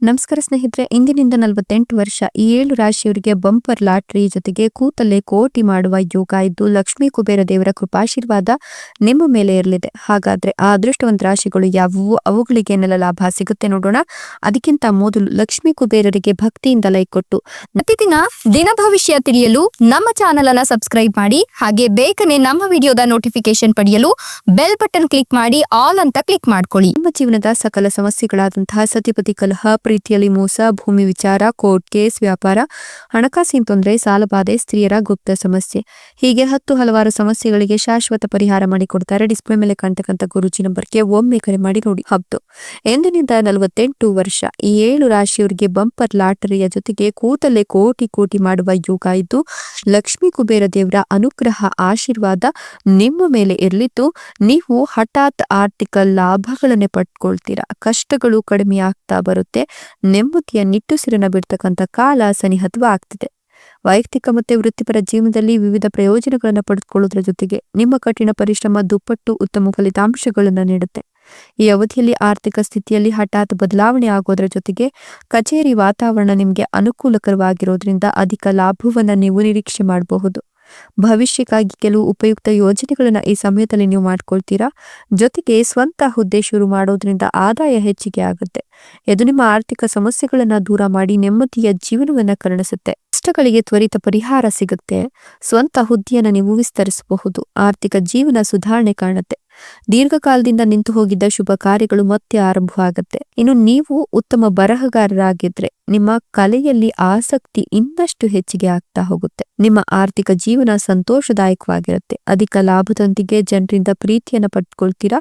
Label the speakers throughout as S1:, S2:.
S1: ನಮಸ್ಕಾರ ಸ್ನೇಹಿತರೆ, ಇಂದಿನಿಂದ 48 ವರ್ಷ ಈ 7 ರಾಶಿಯವರಿಗೆ ಬಂಪರ್ ಲಾಟರಿ ಜೊತೆಗೆ ಕೂತಲ್ಲೇ ಕೋಟಿ ಮಾಡುವ ಯೋಗ ಇದ್ದು ಲಕ್ಷ್ಮೀ ಕುಬೇರ ದೇವರ ಕೃಪಾಶೀರ್ವಾದ ನಿಮ್ಮ ಮೇಲೆ ಇರಲಿದೆ. ಹಾಗಾದ್ರೆ ಆ ಅದೃಷ್ಟವಂತ ರಾಶಿಗಳು ಯಾವುವು, ಅವುಗಳಿಗೆ ಏನೆಲ್ಲ ಲಾಭ ಸಿಗುತ್ತೆ ನೋಡೋಣ. ಅದಕ್ಕಿಂತ ಮೊದಲು ಲಕ್ಷ್ಮೀ ಕುಬೇರರಿಗೆ ಭಕ್ತಿಯಿಂದ ಲೈಕ್ ಕೊಟ್ಟು ಪ್ರತಿದಿನ ದಿನ ಭವಿಷ್ಯ ತಿಳಿಯಲು ನಮ್ಮ ಚಾನೆಲ್ ಅನ್ನ ಸಬ್ಸ್ಕ್ರೈಬ್ ಮಾಡಿ. ಹಾಗೆ ಬೇಗನೆ ನಮ್ಮ ವಿಡಿಯೋದ ನೋಟಿಫಿಕೇಶನ್ ಪಡೆಯಲು ಬೆಲ್ ಬಟನ್ ಕ್ಲಿಕ್ ಮಾಡಿ ಆಲ್ ಅಂತ ಕ್ಲಿಕ್ ಮಾಡ್ಕೊಳ್ಳಿ. ನಿಮ್ಮ ಜೀವನದ ಸಕಲ ಸಮಸ್ಯೆಗಳಾದಂತಹ ಸತಿಪತಿ ಕಲಹ, ಪ್ರೀತಿಯಲ್ಲಿ ಮೋಸ, ಭೂಮಿ ವಿಚಾರ, ಕೋರ್ಟ್ ಕೇಸ್, ವ್ಯಾಪಾರ, ಹಣಕಾಸಿನ ತೊಂದರೆ, ಸಾಲಬಾಧೆ, ಸ್ತ್ರೀಯರ ಗುಪ್ತ ಸಮಸ್ಯೆ, ಹೀಗೆ ಹಲವಾರು ಸಮಸ್ಯೆಗಳಿಗೆ ಶಾಶ್ವತ ಪರಿಹಾರ ಮಾಡಿಕೊಡ್ತಾರೆ. ಡಿಸ್ಪ್ಲೇ ಮೇಲೆ ಕಾಣ್ತಕ್ಕಂಥ ಗುರುಜಿ ನಂಬರ್ಗೆ ಒಮ್ಮೆ ಕರೆ ಮಾಡಿ ನೋಡಿ. ಹೌದು, ಎಂದಿನಿಂದ 48 ವರ್ಷ ಈ 7 ರಾಶಿಯವರಿಗೆ ಬಂಪರ್ ಲಾಟರಿಯ ಜೊತೆಗೆ ಕೂತಲ್ಲೇ ಕೋಟಿ ಮಾಡುವ ಯೋಗ ಇದ್ದು ಲಕ್ಷ್ಮೀ ಕುಬೇರ ದೇವರ ಅನುಗ್ರಹ ಆಶೀರ್ವಾದ ನಿಮ್ಮ ಮೇಲೆ ಇರಲಿದ್ದು ನೀವು ಹಠಾತ್ ಆರ್ಥಿಕ ಲಾಭಗಳನ್ನೇ ಪಡ್ಕೊಳ್ತೀರಾ. ಕಷ್ಟಗಳು ಕಡಿಮೆ ಆಗ್ತಾ ಬರುತ್ತೆ. ನೆಮ್ಮದಿಯ ನಿಟ್ಟುಸಿರನ್ನ ಬಿಡ್ತಕ್ಕಂಥ ಕಾಲ ಸನಿಹತವಾಗ್ತಿದೆ. ವೈಯಕ್ತಿಕ ಮತ್ತೆ ವೃತ್ತಿಪರ ಜೀವನದಲ್ಲಿ ವಿವಿಧ ಪ್ರಯೋಜನಗಳನ್ನು ಪಡೆದುಕೊಳ್ಳುವುದರ ಜೊತೆಗೆ ನಿಮ್ಮ ಕಠಿಣ ಪರಿಶ್ರಮ ದುಪ್ಪಟ್ಟು ಉತ್ತಮ ಫಲಿತಾಂಶಗಳನ್ನು ನೀಡುತ್ತೆ. ಈ ಅವಧಿಯಲ್ಲಿ ಆರ್ಥಿಕ ಸ್ಥಿತಿಯಲ್ಲಿ ಹಠಾತ್ ಬದಲಾವಣೆ ಆಗೋದ್ರ ಜೊತೆಗೆ ಕಚೇರಿ ವಾತಾವರಣ ನಿಮಗೆ ಅನುಕೂಲಕರವಾಗಿರೋದ್ರಿಂದ ಅಧಿಕ ಲಾಭವನ್ನ ನೀವು ನಿರೀಕ್ಷೆ ಮಾಡಬಹುದು. ಭವಿಷ್ಯಕ್ಕಾಗಿ ಕೆಲವು ಉಪಯುಕ್ತ ಯೋಜನೆಗಳನ್ನ ಈ ಸಮಯದಲ್ಲಿ ನೀವು ಮಾಡ್ಕೊಳ್ತೀರಾ. ಜೊತೆಗೆ ಸ್ವಂತ ಹುದ್ದೆ ಶುರು ಮಾಡೋದ್ರಿಂದ ಆದಾಯ ಹೆಚ್ಚಿಗೆ ಆಗುತ್ತೆ. ಇದು ನಿಮ್ಮ ಆರ್ಥಿಕ ಸಮಸ್ಯೆಗಳನ್ನ ದೂರ ಮಾಡಿ ನೆಮ್ಮದಿಯ ಜೀವನವನ್ನ ಕರುಣಿಸುತ್ತೆ. ಕಷ್ಟಗಳಿಗೆ ತ್ವರಿತ ಪರಿಹಾರ ಸಿಗುತ್ತೆ. ಸ್ವಂತ ಹುದ್ದೆಯನ್ನು ನೀವು ವಿಸ್ತರಿಸಬಹುದು. ಆರ್ಥಿಕ ಜೀವನ ಸುಧಾರಣೆ ಕಾಣುತ್ತೆ. ದೀರ್ಘಕಾಲದಿಂದ ನಿಂತು ಹೋಗಿದ್ದ ಶುಭ ಕಾರ್ಯಗಳು ಮತ್ತೆ ಆರಂಭವಾಗುತ್ತೆ. ಇನ್ನು ನೀವು ಉತ್ತಮ ಬರಹಗಾರರಾಗಿದ್ರೆ ನಿಮ್ಮ ಕಲೆಯಲ್ಲಿ ಆಸಕ್ತಿ ಇನ್ನಷ್ಟು ಹೆಚ್ಚಿಗೆ ಆಗ್ತಾ ಹೋಗುತ್ತೆ. ನಿಮ್ಮ ಆರ್ಥಿಕ ಜೀವನ ಸಂತೋಷದಾಯಕವಾಗಿರುತ್ತೆ. ಅಧಿಕ ಲಾಭದೊಂದಿಗೆ ಜನರಿಂದ ಪ್ರೀತಿಯನ್ನ ಪಡ್ಕೊಳ್ತೀರಾ.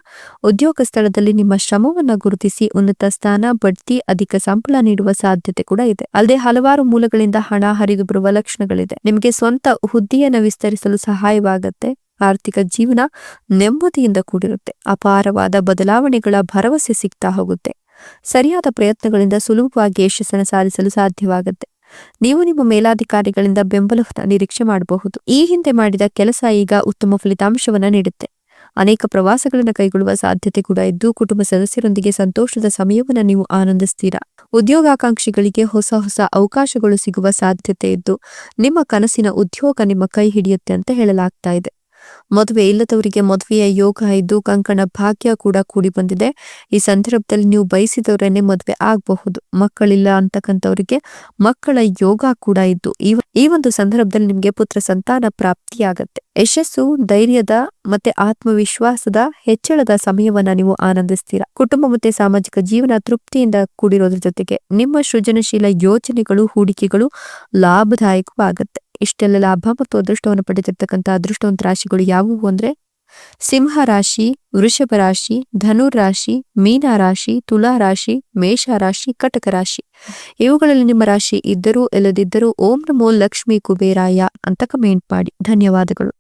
S1: ಉದ್ಯೋಗ ಸ್ಥಳದಲ್ಲಿ ನಿಮ್ಮ ಶ್ರಮವನ್ನ ಗುರುತಿಸಿ ಉನ್ನತ ಸ್ಥಾನ, ಬಡ್ತಿ, ಅಧಿಕ ಸಂಬಳ ನೀಡುವ ಸಾಧ್ಯತೆ ಕೂಡ ಇದೆ. ಅಲ್ಲದೆ ಹಲವಾರು ಮೂಲಗಳಿಂದ ಹಣ ಹರಿದು ಬರುವ ಲಕ್ಷಣಗಳಿದೆ. ನಿಮಗೆ ಸ್ವಂತ ಹುದ್ದೆಯನ್ನು ವಿಸ್ತರಿಸಲು ಸಹಾಯವಾಗುತ್ತೆ. ಆರ್ಥಿಕ ಜೀವನ ನೆಮ್ಮದಿಯಿಂದ ಕೂಡಿರುತ್ತೆ. ಅಪಾರವಾದ ಬದಲಾವಣೆಗಳ ಭರವಸೆ ಸಿಗ್ತಾ ಹೋಗುತ್ತೆ. ಸರಿಯಾದ ಪ್ರಯತ್ನಗಳಿಂದ ಸುಲಭವಾಗಿ ಯಶಸ್ಸನ್ನು ಸಾಧಿಸಲು ಸಾಧ್ಯವಾಗುತ್ತೆ. ನೀವು ನಿಮ್ಮ ಮೇಲಾಧಿಕಾರಿಗಳಿಂದ ಬೆಂಬಲವನ್ನು ನಿರೀಕ್ಷೆ ಮಾಡಬಹುದು. ಈ ಹಿಂದೆ ಮಾಡಿದ ಕೆಲಸ ಈಗ ಉತ್ತಮ ಫಲಿತಾಂಶವನ್ನ ನೀಡುತ್ತೆ. ಅನೇಕ ಪ್ರವಾಸಗಳನ್ನು ಕೈಗೊಳ್ಳುವ ಸಾಧ್ಯತೆ ಕೂಡ ಇದ್ದು ಕುಟುಂಬ ಸದಸ್ಯರೊಂದಿಗೆ ಸಂತೋಷದ ಸಮಯವನ್ನು ನೀವು ಆನಂದಿಸ್ತೀರಾ. ಉದ್ಯೋಗಾಕಾಂಕ್ಷಿಗಳಿಗೆ ಹೊಸ ಅವಕಾಶಗಳು ಸಿಗುವ ಸಾಧ್ಯತೆ ಇದ್ದು ನಿಮ್ಮ ಕನಸಿನ ಉದ್ಯೋಗ ನಿಮ್ಮ ಕೈ ಹಿಡಿಯುತ್ತೆ ಅಂತ ಹೇಳಲಾಗ್ತಾ ಇದೆ. ಮದುವೆ ಇಲ್ಲದವರಿಗೆ ಮದುವೆಯ ಯೋಗ ಇದ್ದು ಕಂಕಣ ಭಾಗ್ಯ ಕೂಡ ಕೂಡಿ ಬಂದಿದೆ. ಈ ಸಂದರ್ಭದಲ್ಲಿ ನೀವು ಬಯಸಿದವರನ್ನೇ ಮದುವೆ ಆಗಬಹುದು. ಮಕ್ಕಳಿಲ್ಲ ಅಂತಕ್ಕಂಥವರಿಗೆ ಮಕ್ಕಳ ಯೋಗ ಕೂಡ ಇದ್ದು ಈ ಒಂದು ಸಂದರ್ಭದಲ್ಲಿ ನಿಮಗೆ ಪುತ್ರ ಸಂತಾನ ಪ್ರಾಪ್ತಿಯಾಗತ್ತೆ. ಯಶಸ್ಸು, ಧೈರ್ಯದ ಮತ್ತೆ ಆತ್ಮವಿಶ್ವಾಸದ ಹೆಚ್ಚಳದ ಸಮಯವನ್ನ ನೀವು ಆನಂದಿಸ್ತೀರಾ. ಕುಟುಂಬ ಮತ್ತೆ ಸಾಮಾಜಿಕ ಜೀವನ ತೃಪ್ತಿಯಿಂದ ಕೂಡಿರೋದ್ರ ಜೊತೆಗೆ ನಿಮ್ಮ ಸೃಜನಶೀಲ ಯೋಜನೆಗಳು, ಹೂಡಿಕೆಗಳು ಲಾಭದಾಯಕವಾಗತ್ತೆ. ಇಷ್ಟೆಲ್ಲ ಲಾಭ ಮತ್ತು ಅದೃಷ್ಟವನ್ನು ಪಡೆದಿರ್ತಕ್ಕಂಥ ಅದೃಷ್ಟವಂತ ರಾಶಿಗಳು ಯಾವುವು ಅಂದ್ರೆ ಸಿಂಹ ರಾಶಿ, ವೃಷಭ ರಾಶಿ, ಧನುರ್ ರಾಶಿ, ಮೀನ ರಾಶಿ, ತುಲಾ ರಾಶಿ, ಮೇಷ ರಾಶಿ, ಕಟಕ ರಾಶಿ. ಇವುಗಳಲ್ಲಿ ನಿಮ್ಮ ರಾಶಿ ಇದ್ದರೂ ಇಲ್ಲದಿದ್ದರೂ ಓಂ ನಮೋ ಲಕ್ಷ್ಮೀ ಕುಬೇರಾಯ ಅಂತ ಕಮೆಂಟ್ ಮಾಡಿ. ಧನ್ಯವಾದಗಳು.